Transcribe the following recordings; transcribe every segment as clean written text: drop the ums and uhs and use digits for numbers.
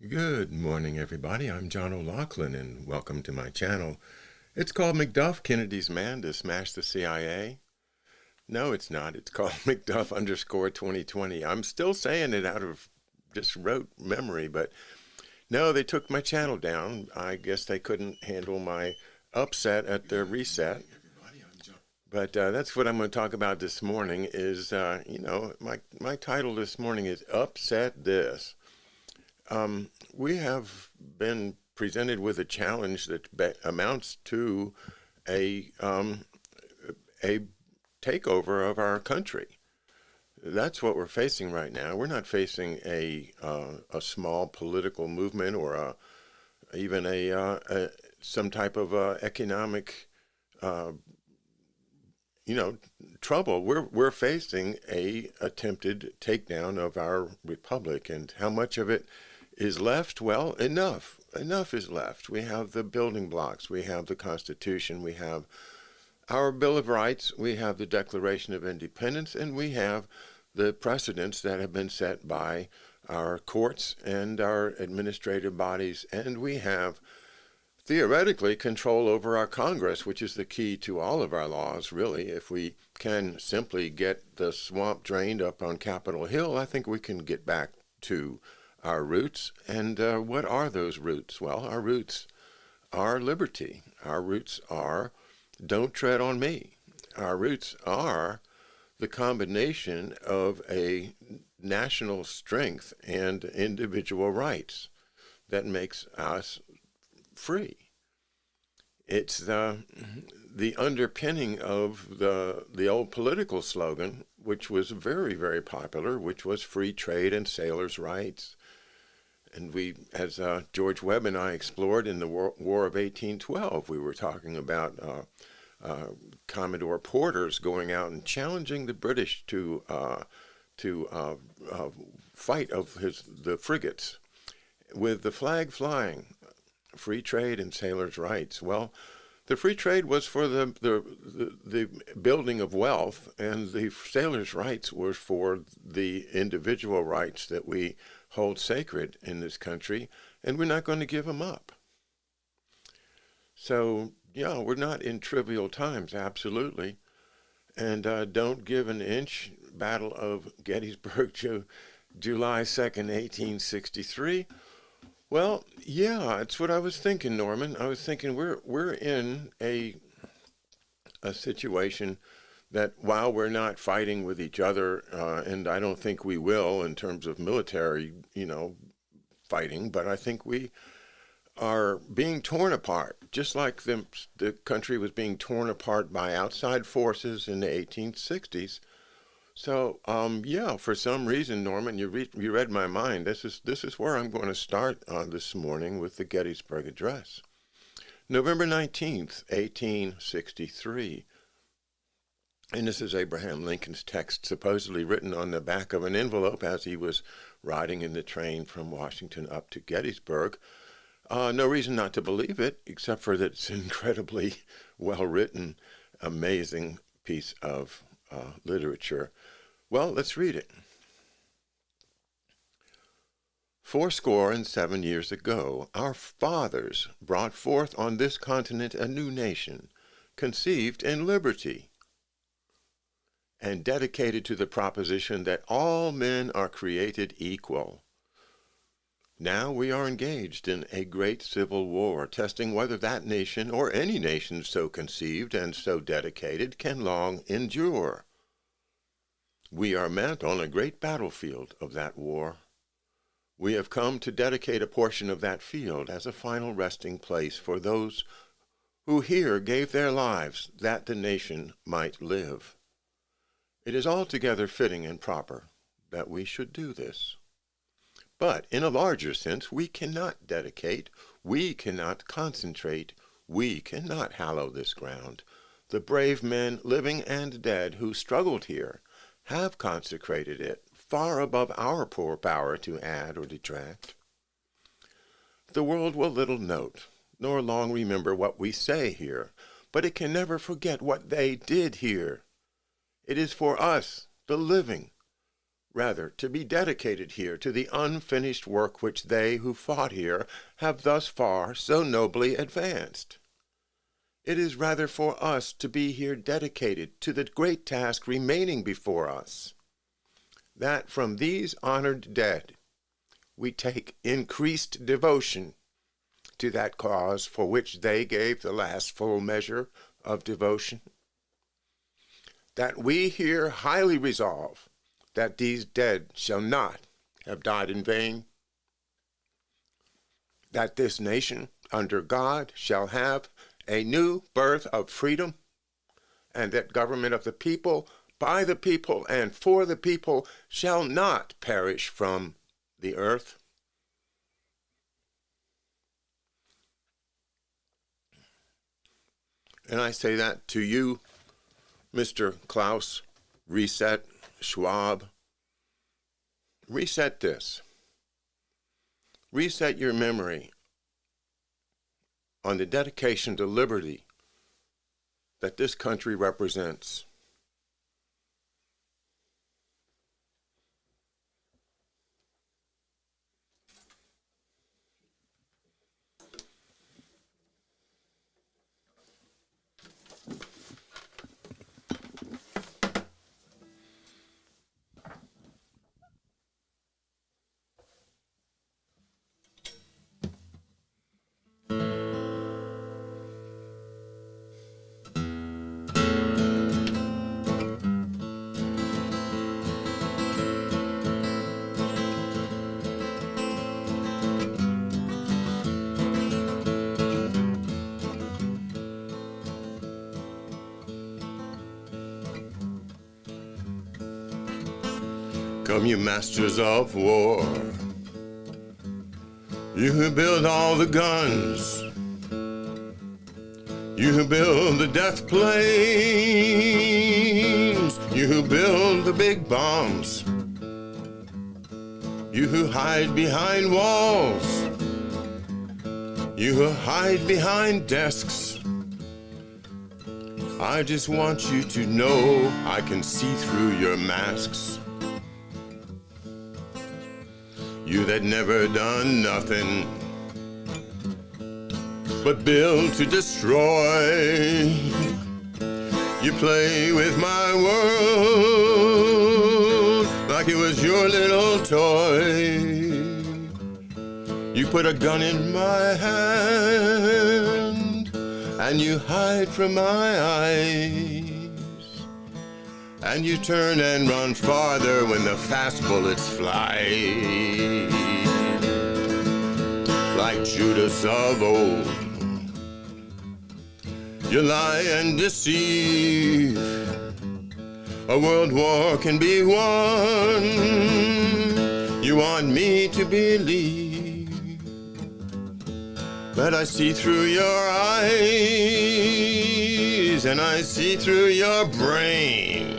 Good morning, everybody. I'm John O'Loughlin, and welcome to my channel. It's called McDuff, Kennedy's Man to Smash the CIA. No, it's not. It's called McDuff_2020. I'm still saying it out of just rote memory, but no, they took my channel down. I guess they couldn't handle my upset at their reset. But that's what I'm going to talk about this morning is, my title this morning is Upset This. We have been presented with a challenge that amounts to a takeover of our country. That's what we're facing right now. We're not facing a small political movement or even some type of economic trouble. We're facing a attempted takedown of our republic, and how much of it is left? Well, enough is left. We have the building blocks, we have the Constitution, we have our Bill of Rights, we have the Declaration of Independence, and we have the precedents that have been set by our courts and our administrative bodies, and we have theoretically control over our Congress, which is the key to all of our laws, really. If we can simply get the swamp drained up on Capitol Hill, I think we can get back to our roots. And what are those roots? Well, our roots are liberty. Our roots are don't tread on me. Our roots are the combination of a national strength and individual rights that makes us free. It's the underpinning of the old political slogan, which was very, very popular, which was free trade and sailors' rights. And we, as George Webb and I explored in the War of 1812, we were talking about Commodore Porter's going out and challenging the British to fight of the frigates with the flag flying. Free trade and sailors' rights. Well, the free trade was for the building of wealth, and the sailors' rights was for the individual rights that we hold sacred in this country, and we're not going to give them up. So, yeah, we're not in trivial times, absolutely. And don't give an inch. Battle of Gettysburg, July 2nd, 1863. Well, yeah, it's what I was thinking, Norman. I was thinking we're in a situation that while we're not fighting with each other, and I don't think we will in terms of military, fighting, but I think we are being torn apart, just like the country was being torn apart by outside forces in the 1860s. So, yeah, for some reason, Norman, you read my mind. This is where I'm going to start this morning with the Gettysburg Address. November 19th, 1863. And this is Abraham Lincoln's text, supposedly written on the back of an envelope as he was riding in the train from Washington up to Gettysburg. No reason not to believe it, except for that it's an incredibly well-written, amazing piece of literature. Well, let's read it. 7 years ago, our fathers brought forth on this continent a new nation, conceived in liberty, and dedicated to the proposition that all men are created equal. Now we are engaged in a great civil war, testing whether that nation or any nation so conceived and so dedicated can long endure. We are met on a great battlefield of that war. We have come to dedicate a portion of that field as a final resting place for those who here gave their lives that the nation might live. It is altogether fitting and proper that we should do this. But in a larger sense, we cannot dedicate, we cannot concentrate, we cannot hallow this ground. The brave men, living and dead, who struggled here, have consecrated it, far above our poor power to add or detract. The world will little note, nor long remember what we say here, but it can never forget what they did here. It is for us, the living, rather, to be dedicated here to the unfinished work which they who fought here have thus far so nobly advanced. It is rather for us to be here dedicated to the great task remaining before us, that from these honored dead we take increased devotion to that cause for which they gave the last full measure of devotion, that we here highly resolve that these dead shall not have died in vain, that this nation under God shall have a new birth of freedom, and that government of the people, by the people, and for the people shall not perish from the earth. And I say that to you, Mr. Klaus, Reset, Schwab. Reset this. Reset your memory on the dedication to liberty that this country represents. Come, you masters of war, you who build all the guns, you who build the death planes, you who build the big bombs, you who hide behind walls, you who hide behind desks. I just want you to know I can see through your masks. You that never done nothing but build to destroy. You play with my world like it was your little toy. You put a gun in my hand and you hide from my eyes. And you turn and run farther when the fast bullets fly. Like Judas of old, you lie and deceive. A world war can be won. You want me to believe, but I see through your eyes and I see through your brain.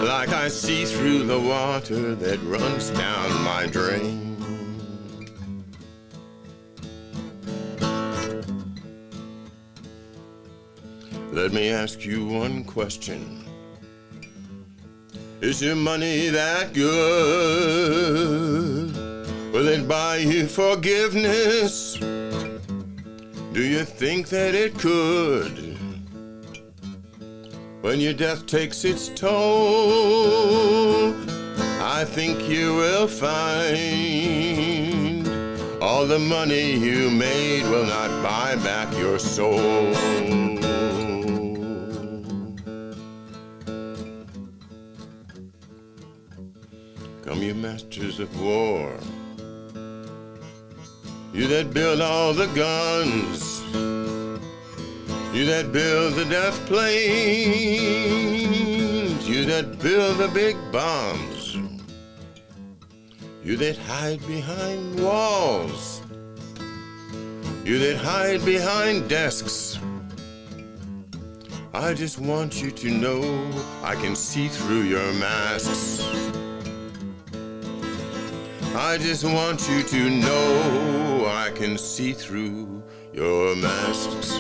Like I see through the water that runs down my drain. Let me ask you one question. Is your money that good? Will it buy you forgiveness? Do you think that it could? When your death takes its toll, I think you will find all the money you made will not buy back your soul. Come, you masters of war, you that build all the guns, you that build the death planes, you that build the big bombs, you that hide behind walls, you that hide behind desks. I just want you to know I can see through your masks. I just want you to know I can see through your masks.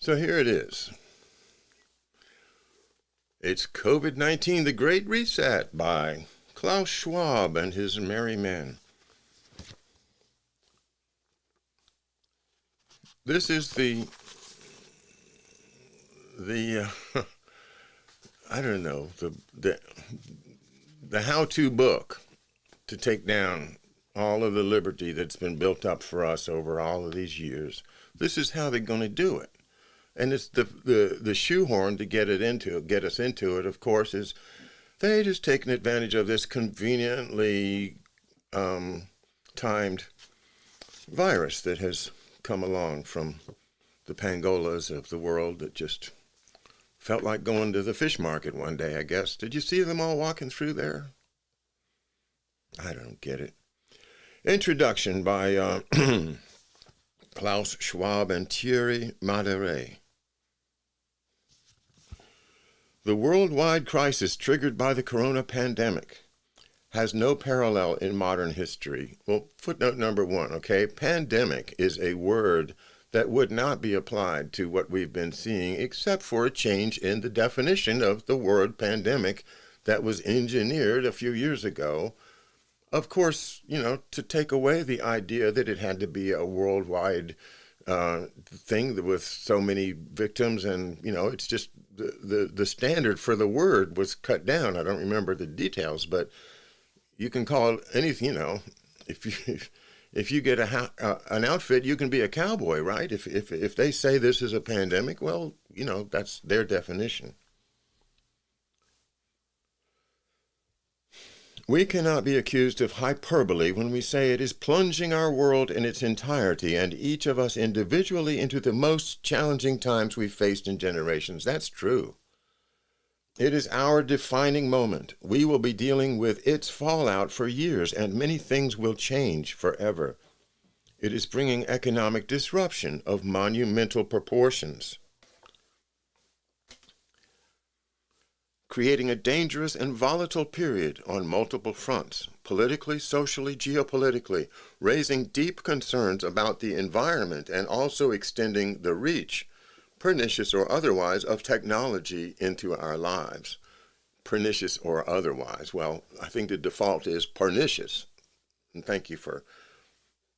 So here it is. It's COVID-19, The Great Reset by Klaus Schwab and his merry men. This is the I don't know, the how-to book to take down all of the liberty that's been built up for us over all of these years. This is how they're going to do it. And it's the shoehorn to get us into it, of course, is they just taking advantage of this conveniently timed virus that has come along from the pangolas of the world that just felt like going to the fish market one day, I guess. Did you see them all walking through there? I don't get it. Introduction by Klaus Schwab and Thierry Maderet. The worldwide crisis triggered by the corona pandemic has no parallel in modern history. Well, footnote number 1, okay? Pandemic is a word that would not be applied to what we've been seeing except for a change in the definition of the word pandemic that was engineered a few years ago. Of course, to take away the idea that it had to be a worldwide thing with so many victims, and it's just the standard for the word was cut down. I don't remember the details, but you can call it anything. If you get an outfit, you can be a cowboy, right? If they say this is a pandemic, well, that's their definition. We cannot be accused of hyperbole when we say it is plunging our world in its entirety and each of us individually into the most challenging times we've faced in generations. That's true. It is our defining moment. We will be dealing with its fallout for years, and many things will change forever. It is bringing economic disruption of monumental proportions, creating a dangerous and volatile period on multiple fronts, politically, socially, geopolitically, raising deep concerns about the environment and also extending the reach, pernicious or otherwise, of technology into our lives. Pernicious or otherwise. Well, I think the default is pernicious. And thank you for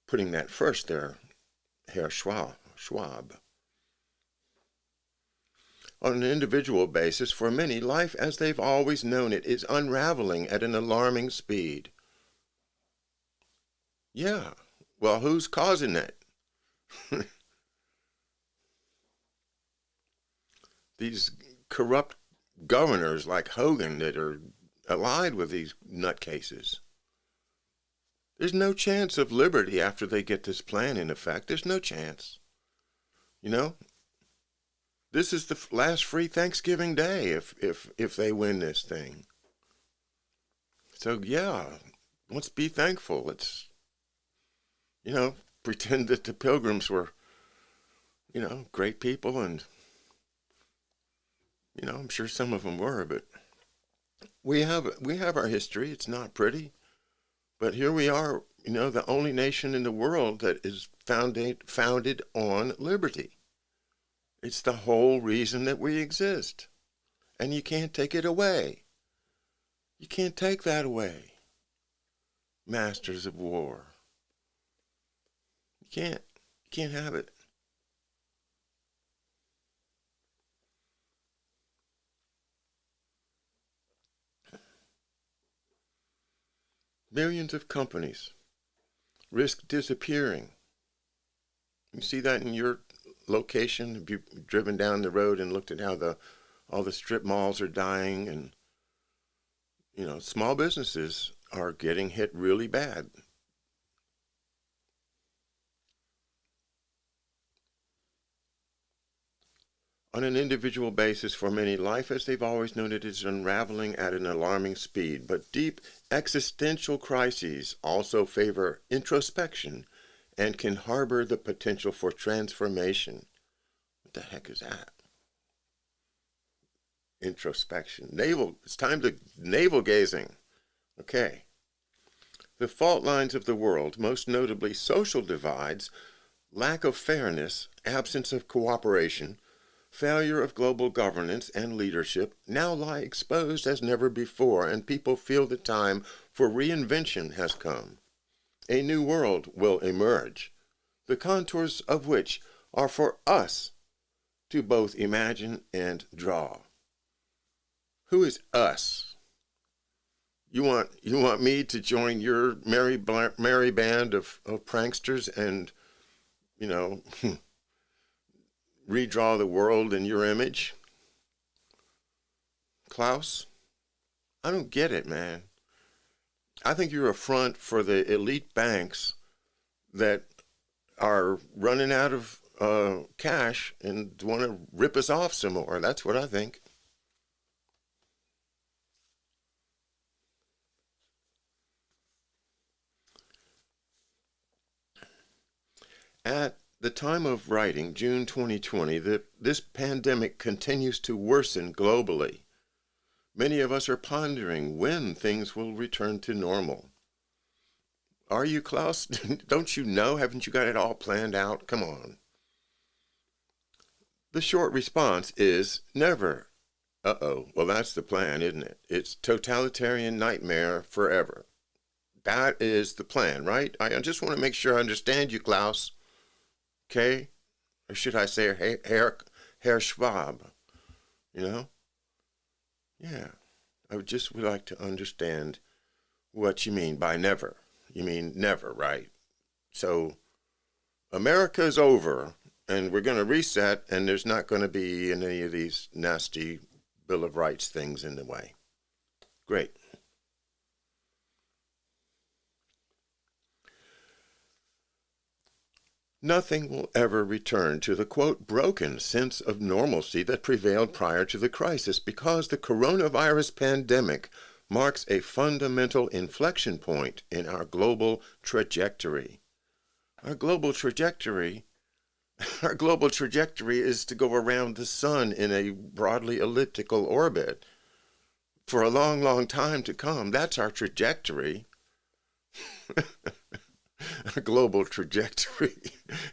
putting that first there, Herr Schwab. On an individual basis, for many, life as they've always known it is unraveling at an alarming speed. Yeah, well, who's causing it? These corrupt governors like Hogan that are allied with these nutcases. There's no chance of liberty after they get this plan in effect. There's no chance. This is the last free Thanksgiving Day if they win this thing. So yeah, let's be thankful. Let's, pretend that the Pilgrims were, great people, and, I'm sure some of them were, but we have our history. It's not pretty, but here we are, the only nation in the world that is founded on liberty. It's the whole reason that we exist. And you can't take it away. You can't take that away. Masters of war. You can't. You can't have it. Millions of companies risk disappearing. You see that in your location? Have you driven down the road and looked at how all the strip malls are dying, and small businesses are getting hit really bad. On an individual basis, for many, life as they've always known it is unraveling at an alarming speed, but deep existential crises also favor introspection and can harbor the potential for transformation. What the heck is that? Introspection. It's time to navel gazing. Okay. The fault lines of the world, most notably social divides, lack of fairness, absence of cooperation, failure of global governance and leadership now lie exposed as never before, and people feel the time for reinvention has come. A new world will emerge, the contours of which are for us to both imagine and draw. Who is us? You want me to join your merry band of pranksters and, redraw the world in your image? Klaus, I don't get it, man. I think you're a front for the elite banks that are running out of cash and want to rip us off some more. That's what I think. At the time of writing, June 2020, this pandemic continues to worsen globally. Many of us are pondering when things will return to normal. Are you, Klaus? Don't you know? Haven't you got it all planned out? Come on. The short response is never. Uh-oh. Well, that's the plan, isn't it? It's totalitarian nightmare forever. That is the plan, right? I just want to make sure I understand you, Klaus. Okay? Or should I say Herr Schwab? Yeah. I would like to understand what you mean by never. You mean never, right? So America's over, and we're going to reset, and there's not going to be any of these nasty Bill of Rights things in the way. Great. Nothing will ever return to the, quote, broken sense of normalcy that prevailed prior to the crisis because the coronavirus pandemic marks a fundamental inflection point in our global trajectory. Our global trajectory is to go around the sun in a broadly elliptical orbit for a long, long time to come. That's our trajectory. A global trajectory.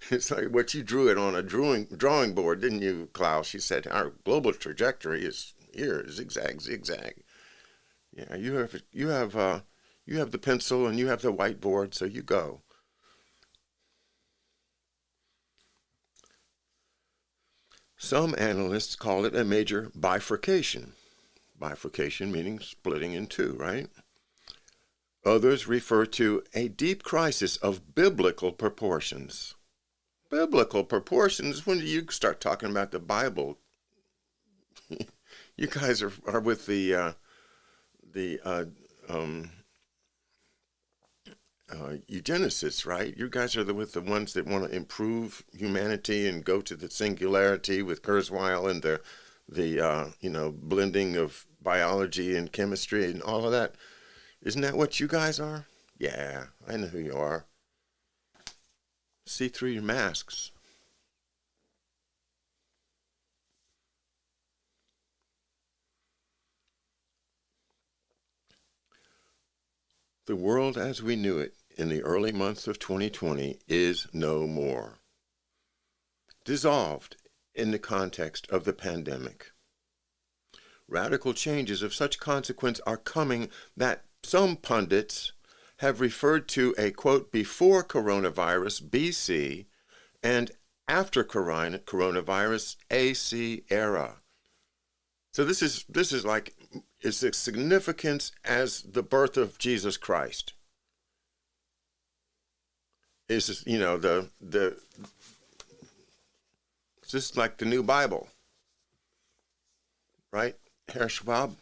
It's like what you drew it on a drawing board, didn't you, Klaus? You said our global trajectory is here, zigzag, zigzag. Yeah, you have the pencil and you have the whiteboard, so you go. Some analysts call it a major bifurcation. Bifurcation meaning splitting in two, right? Others refer to a deep crisis of biblical proportions. Biblical proportions? When do you start talking about the Bible? You guys are with the eugenicists, right? You guys are with the ones that want to improve humanity and go to the singularity with Kurzweil and the blending of biology and chemistry and all of that. Isn't that what you guys are? Yeah, I know who you are. See through your masks. The world as we knew it in the early months of 2020 is no more. Dissolved in the context of the pandemic. Radical changes of such consequence are coming that some pundits have referred to a, quote, before coronavirus, BC, and after coronavirus, AC era. So this is like, it's as significant as the birth of Jesus Christ. It's just, it's just like the new Bible, right, Herr Schwab?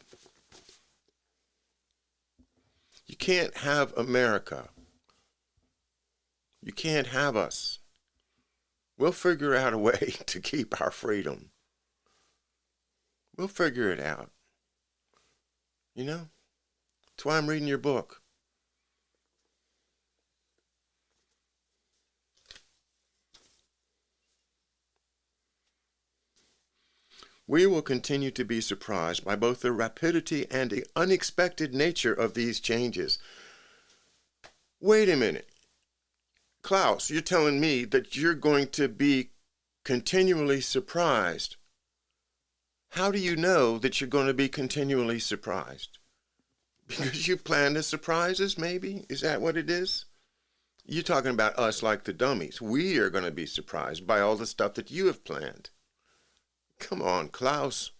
You can't have America. You can't have us. We'll figure out a way to keep our freedom. We'll figure it out. That's why I'm reading your book. We will continue to be surprised by both the rapidity and the unexpected nature of these changes. Wait a minute. Klaus, you're telling me that you're going to be continually surprised how do you know that you're going to be continually surprised? Because you plan the surprises, maybe? Is that what it is? You're talking about us like the dummies. We are going to be surprised by all the stuff that you have planned. Come on, Klaus.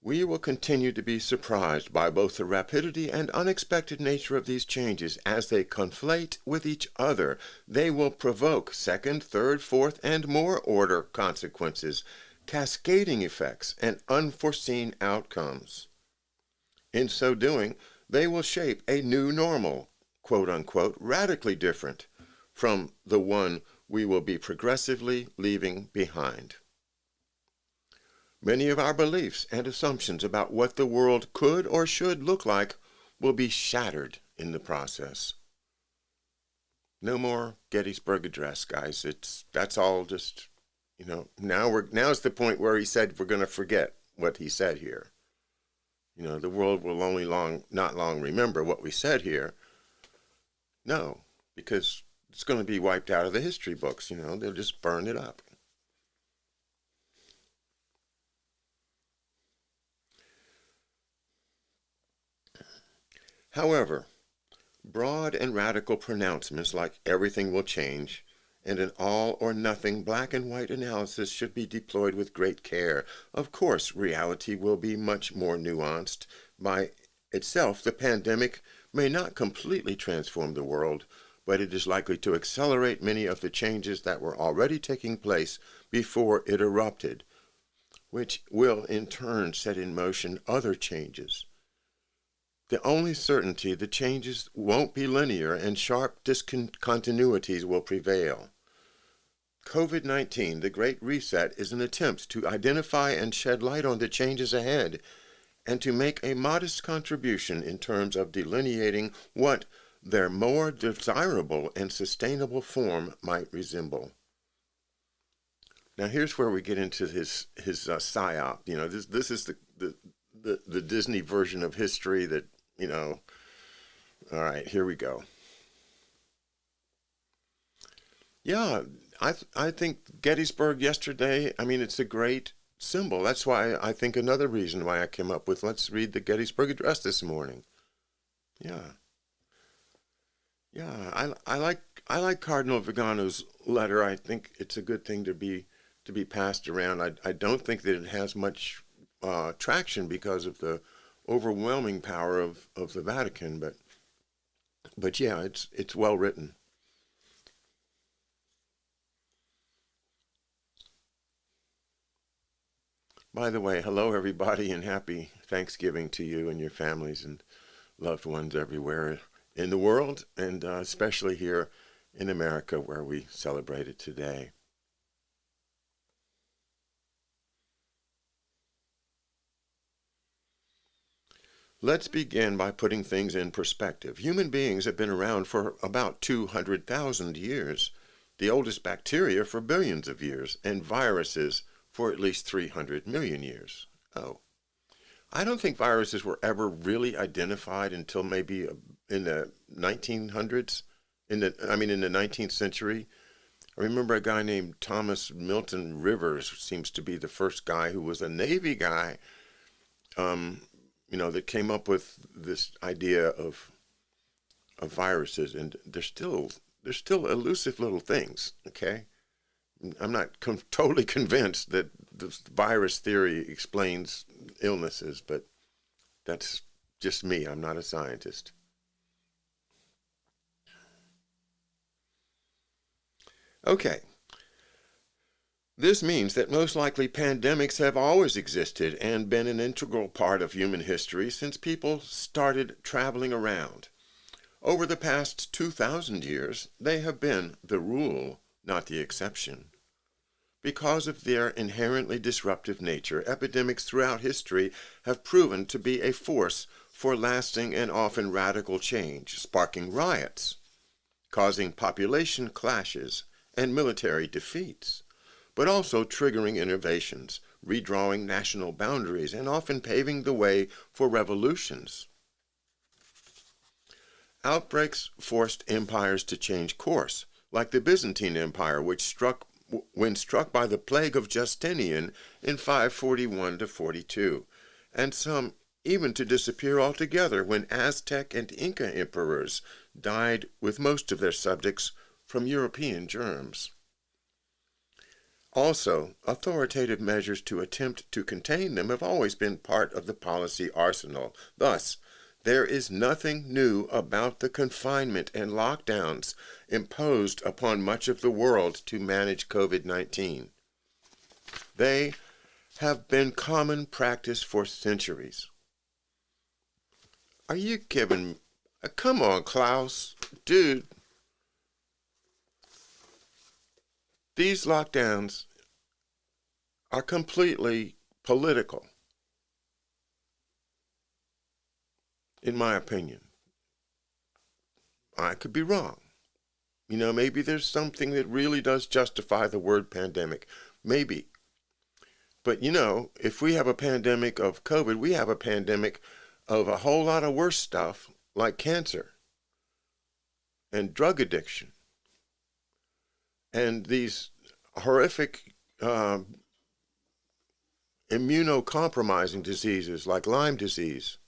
We will continue to be surprised by both the rapidity and unexpected nature of these changes as they conflate with each other. They will provoke second, third, fourth, and more order consequences, cascading effects, and unforeseen outcomes. In so doing, they will shape a new normal, quote unquote, radically different from the one we will be progressively leaving behind. Many of our beliefs and assumptions about what the world could or should look like will be shattered in the process. No more Gettysburg Address, guys. That's all just, now's the point where he said we're going to forget what he said here. The world will only not long remember what we said here. No, because it's going to be wiped out of the history books. They'll just burn it up. However, broad and radical pronouncements like everything will change and an all or nothing black and white analysis should be deployed with great care. Of course, reality will be much more nuanced. By itself, the pandemic may not completely transform the world, but it is likely to accelerate many of the changes that were already taking place before it erupted, which will in turn set in motion other changes. The only certainty, the changes won't be linear and sharp discontinuities will prevail. COVID-19, the Great Reset, is an attempt to identify and shed light on the changes ahead and to make a modest contribution in terms of delineating what their more desirable and sustainable form might resemble. Now here's where we get into his psyop. This is the Disney version of history that, all right, here we go. Yeah, I think Gettysburg yesterday, it's a great symbol. That's why I think another reason why I came up with, let's read the Gettysburg Address this morning. Yeah. I like Cardinal Vigano's letter. I think it's a good thing to be passed around. I don't think that it has much traction because of the overwhelming power of the Vatican, but yeah, it's well written. By the way, hello everybody, and happy Thanksgiving to you and your families and loved ones everywhere in the world, and especially here in America where we celebrate it today. Let's begin by putting things in perspective. Human beings have been around for about 200,000 years, the oldest bacteria for billions of years, and viruses for at least 300 million years. Oh, I don't think viruses were ever really identified until maybe in the 1900s, in the 19th century. I remember a guy named Thomas Milton Rivers seems to be the first guy who was a Navy guy, that came up with this idea of viruses, and they're still elusive little things. Okay, I'm not totally convinced that the virus theory explains illnesses, but that's just me. I'm not a scientist. Okay. This means that most likely pandemics have always existed and been an integral part of human history since people started traveling around. Over the past 2,000 years, they have been the rule, not the exception. Because of their inherently disruptive nature, epidemics throughout history have proven to be a force for lasting and often radical change, sparking riots, causing population clashes, and military defeats, but also triggering innovations, redrawing national boundaries, and often paving the way for revolutions. Outbreaks forced empires to change course, like the Byzantine Empire, when struck by the plague of Justinian in 541 to 42, and some even to disappear altogether when Aztec and Inca emperors died with most of their subjects from European germs. Also, authoritative measures to attempt to contain them have always been part of the policy arsenal. Thus, there is nothing new about the confinement and lockdowns imposed upon much of the world to manage COVID-19. They have been common practice for centuries. Are you kidding? Come on, Klaus. Dude, these lockdowns are completely political, in my opinion. I could be wrong. Maybe there's something that really does justify the word pandemic. Maybe. But, if we have a pandemic of COVID, we have a pandemic of a whole lot of worse stuff like cancer and drug addiction and these horrific immunocompromising diseases like Lyme disease.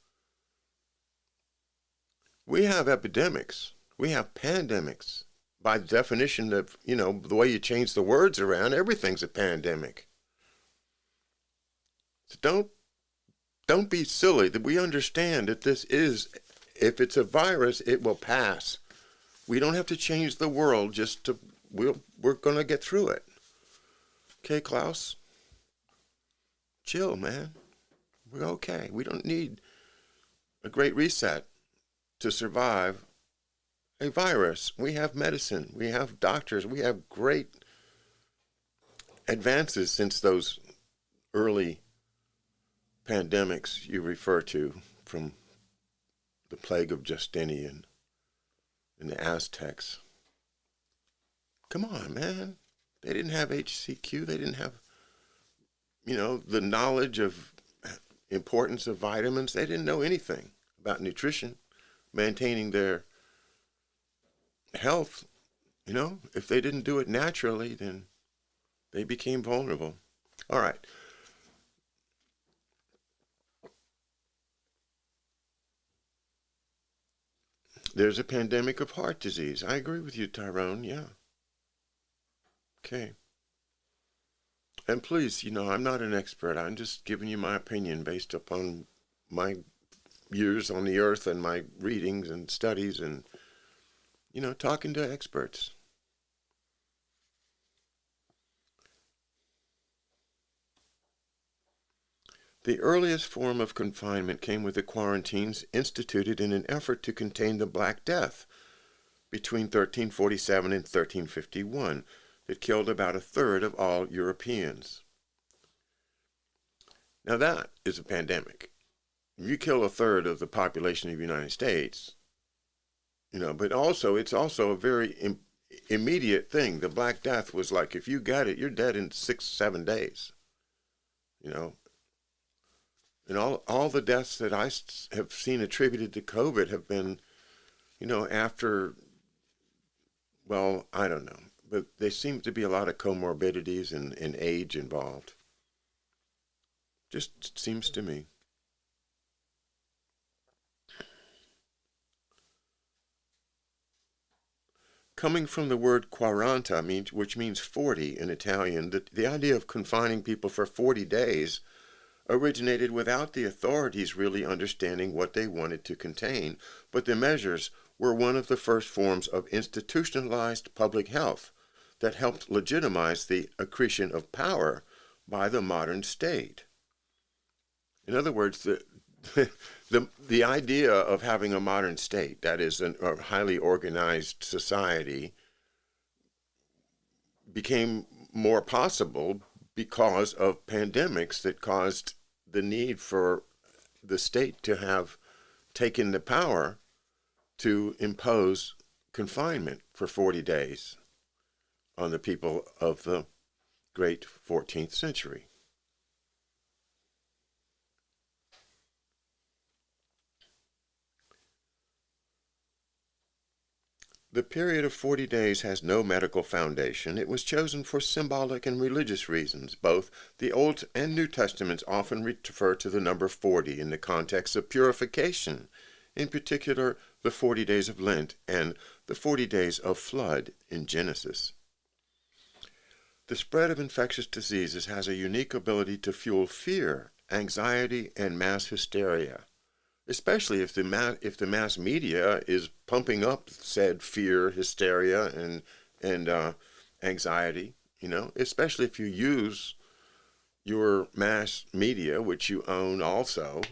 We have epidemics. We have pandemics. By definition of, the way you change the words around, everything's a pandemic. So don't be silly. That we understand that this is, if it's a virus, it will pass. We don't have to change the world we're going to get through it. Okay, Klaus? Chill, man. We're okay. We don't need a great reset to survive a virus. We have medicine. We have doctors. We have great advances since those early pandemics you refer to, from the plague of Justinian and the Aztecs. Come on, man. They didn't have HCQ. They didn't have, the knowledge of importance of vitamins. They didn't know anything about nutrition, maintaining their health. If they didn't do it naturally, then they became vulnerable. All right. There's a pandemic of heart disease. I agree with you, Tyrone. Yeah. Okay. And please, I'm not an expert. I'm just giving you my opinion based upon my years on the earth and my readings and studies and, talking to experts. The earliest form of confinement came with the quarantines instituted in an effort to contain the Black Death between 1347 and 1351 that killed about a third of all Europeans. Now that is a pandemic. If you kill a third of the population of the United States, but also it's also a very immediate thing. The Black Death was like, if you got it, you're dead in 6-7 days. And all the deaths that I have seen attributed to COVID have been, after, well, I don't know. But there seems to be a lot of comorbidities and age involved. Just seems to me. Coming from the word quaranta, which means 40 in Italian, the idea of confining people for 40 days originated without the authorities really understanding what they wanted to contain, but the measures were one of the first forms of institutionalized public health that helped legitimize the accretion of power by the modern state. In other words, the idea of having a modern state, that is a highly organized society, became more possible because of pandemics that caused the need for the state to have taken the power to impose confinement for 40 days on the people of the great 14th century. The period of 40 days has no medical foundation. It was chosen for symbolic and religious reasons. Both the Old and New Testaments often refer to the number 40 in the context of purification, in particular the 40 days of Lent and the 40 days of flood in Genesis. The spread of infectious diseases has a unique ability to fuel fear, anxiety, and mass hysteria, especially if the mass media is pumping up said fear, hysteria, and anxiety. Especially if you use your mass media, which you own also.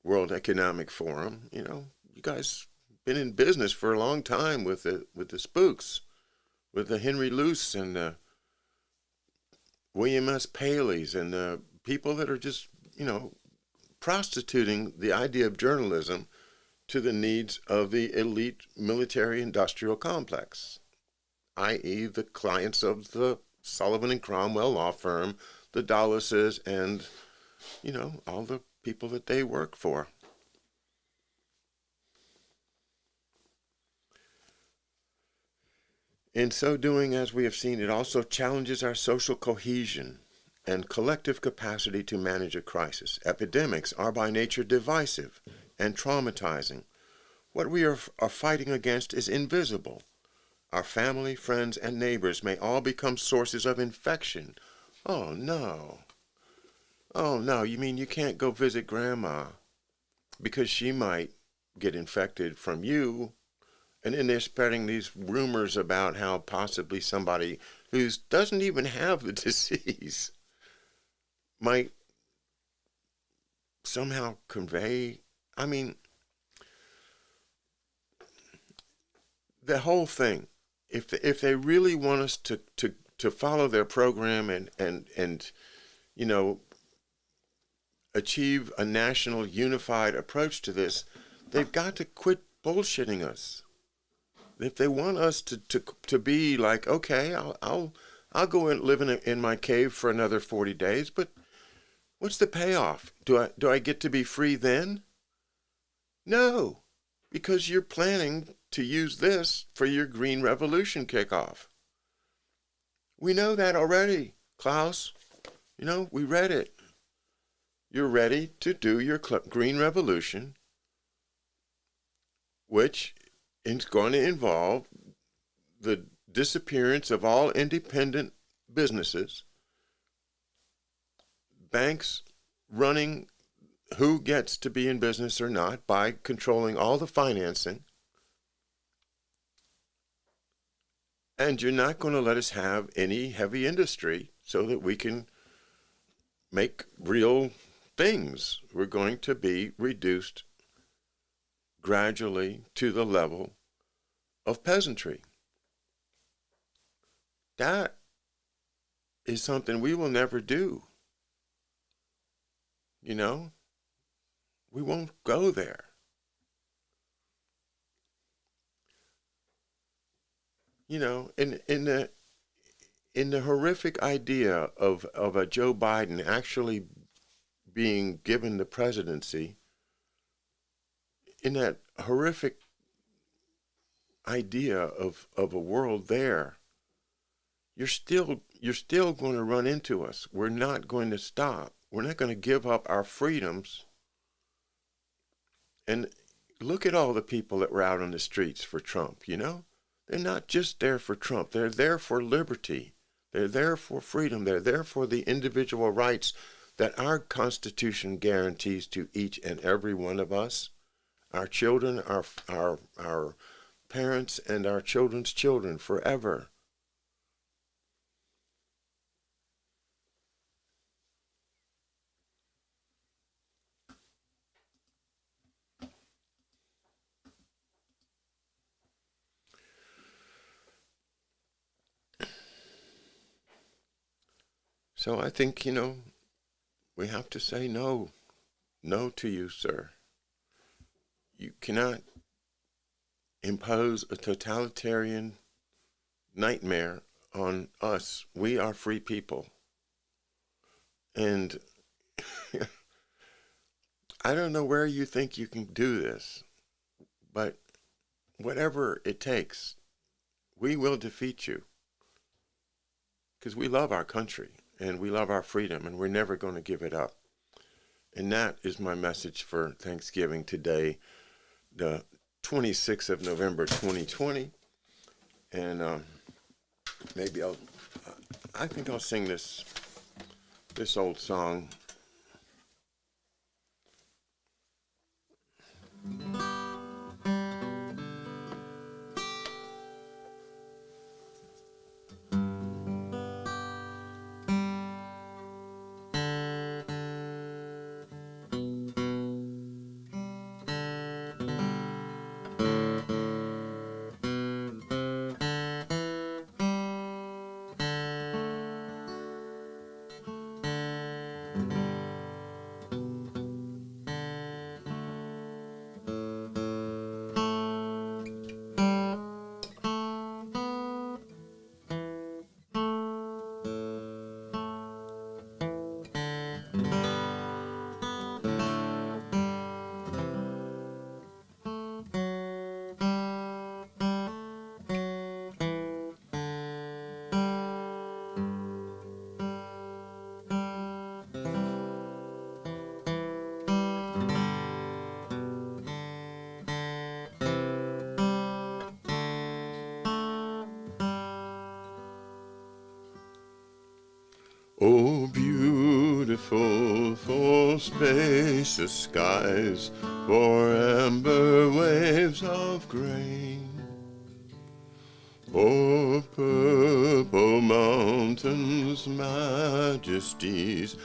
World Economic Forum. You guys been in business for a long time with the spooks, with the Henry Luce and the William S. Paleys and the people that are just, prostituting the idea of journalism to the needs of the elite military-industrial complex, i.e. the clients of the Sullivan and Cromwell law firm, the Dallases, and, all the people that they work for. In so doing, as we have seen, it also challenges our social cohesion and collective capacity to manage a crisis. Epidemics are by nature divisive and traumatizing. What we are fighting against is invisible. Our family, friends, and neighbors may all become sources of infection. Oh no. Oh no, you mean you can't go visit Grandma because she might get infected from you? And then they're spreading these rumors about how possibly somebody who doesn't even have the disease might somehow convey. The whole thing. If they really want us to follow their program and achieve a national unified approach to this, they've got to quit bullshitting us. If they want us to be like, okay, I'll go and live in my cave for another 40 days, but what's the payoff? Do I get to be free then? No, because you're planning to use this for your Green Revolution kickoff. We know that already, Klaus. We read it. You're ready to do your Green Revolution, which is going to involve the disappearance of all independent businesses, banks running who gets to be in business or not by controlling all the financing, and you're not going to let us have any heavy industry so that we can make real things. We're going to be reduced gradually to the level of peasantry. That is something we will never do. We won't go there. In the horrific idea of a Joe Biden actually being given the presidency, in that horrific idea of a world there, you're still going to run into us. We're not going to stop. We're not going to give up our freedoms. And look at all the people that were out on the streets for Trump, They're not just there for Trump. They're there for liberty. They're there for freedom. They're there for the individual rights that our Constitution guarantees to each and every one of us, our children, our parents, and our children's children forever. So I think, we have to say no to you, sir. You cannot impose a totalitarian nightmare on us. We are free people. And I don't know where you think you can do this, but whatever it takes, we will defeat you. Because we love our country and we love our freedom and we're never going to give it up. And that is my message for Thanksgiving today, the 26th of November, 2020. And maybe I think I'll sing this old song. Oh, beautiful for spacious skies, for amber waves of grain. Oh, purple mountains, majesties,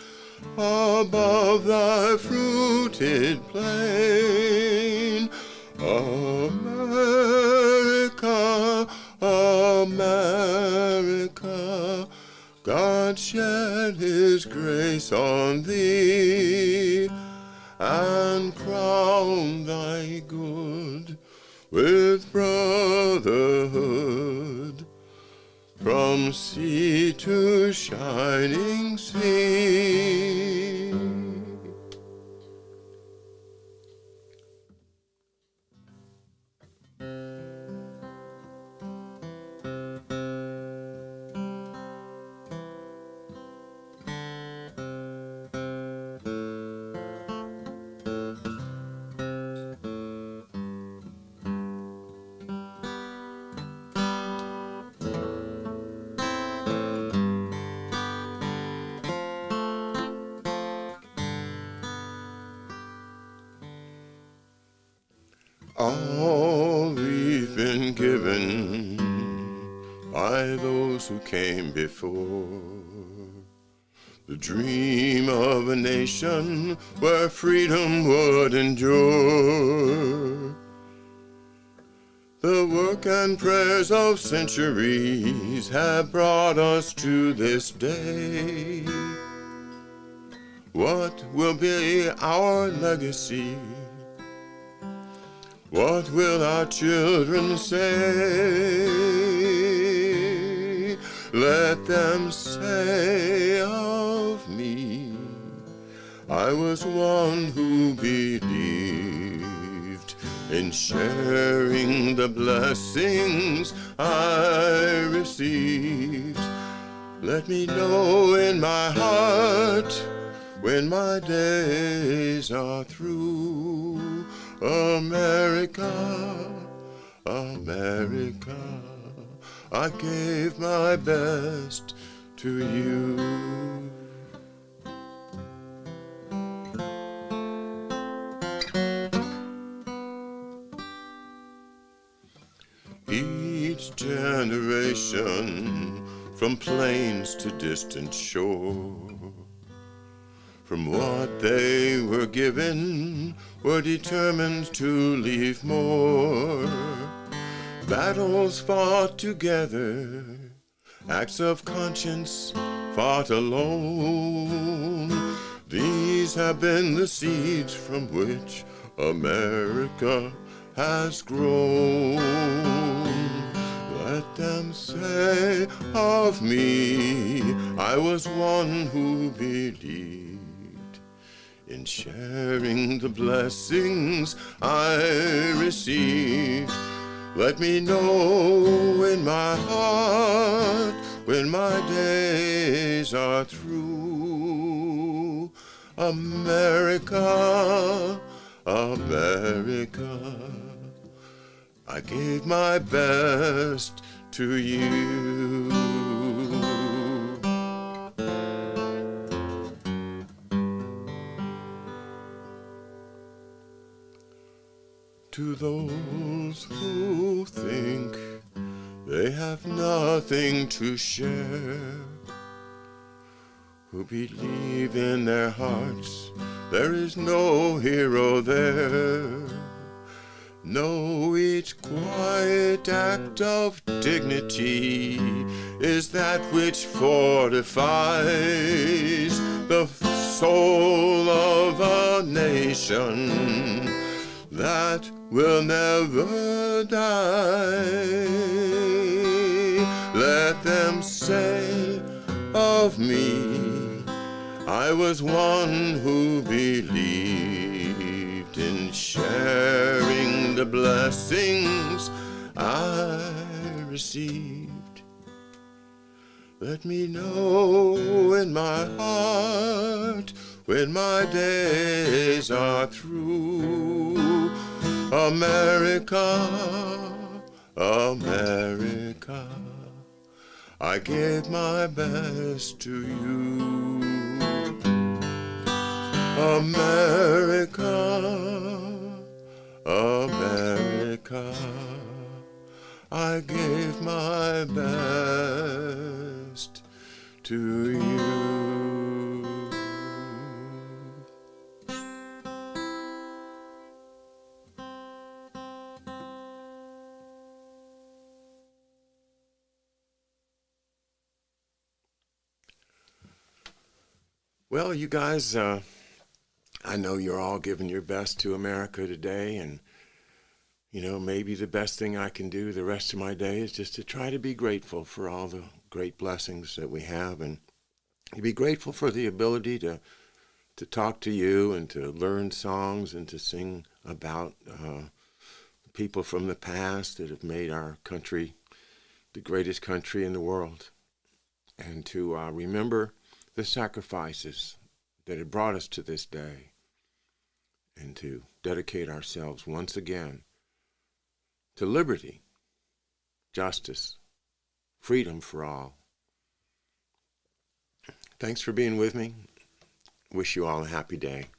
above thy fruited plain. America, America, God shed his grace on thee, and crown thy good with brotherhood, from sea to shining sea. All we've been given by those who came before, the dream of a nation where freedom would endure. The work and prayers of centuries have brought us to this day. What will be our legacy? What will our children say? Let them say of me, I was one who believed in sharing the blessings I received. Let me know in my heart when my days are through. America, America, I gave my best to you. Each generation, from plains to distant shore, from what they were given, were determined to leave more. Battles fought together, acts of conscience fought alone. These have been the seeds from which America has grown. Let them say of me, I was one who believed in sharing the blessings I received. Let me know in my heart when my days are through. America, America, I gave my best to you. To those who think they have nothing to share, who believe in their hearts there is no hero there, know each quiet act of dignity is that which fortifies the soul of a nation that will never die. Let them say of me, I was one who believed in sharing the blessings I received. Let me know in my heart when my days are through. America, America, I gave my best to you. America, America, I gave my best to you. Well, you guys, I know you're all giving your best to America today, and maybe the best thing I can do the rest of my day is just to try to be grateful for all the great blessings that we have, and be grateful for the ability to talk to you and to learn songs and to sing about people from the past that have made our country the greatest country in the world, and to remember the sacrifices that have brought us to this day, and to dedicate ourselves once again to liberty, justice, freedom for all. Thanks for being with me. Wish you all a happy day.